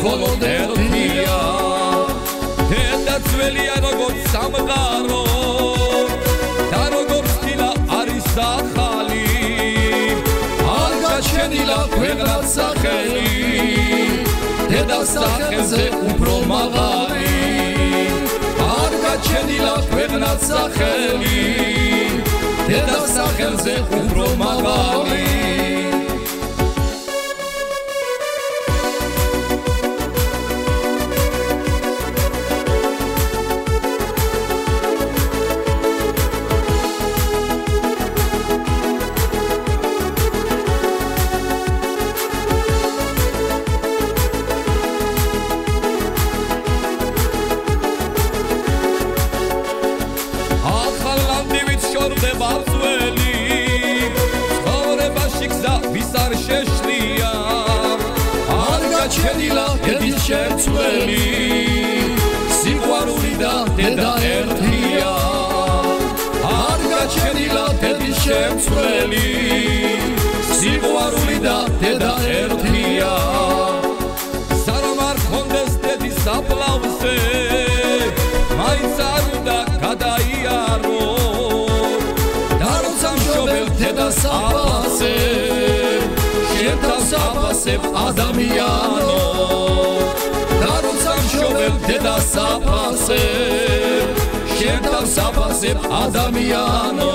მხოლოდ ერთია დედა ძველია როგორც სამყარო და როგორც დილა არის ახალი არ გაჩენილა ქვეყნად სახელი დედა სახელზე უფრო მაღალი არ გაჩენილა ქვეყნად სახელი დედა სახელზე უფრო მაღალი ჩენილა დედის შემცვლელი სიყვარული და დედა ერთია არ გაჩენილა დედის შემცვლელი სიყვარული და დედა ერთია სანამ არ ხონდეს დედის აპლავზე მაინც არ უნდა გადაიარო და როცა მშობელ დედას აფასე შენთავს აფასებ ადამიანო და როცა მშობელ დედას აფასებ შენთავს აფასებ ადამიანო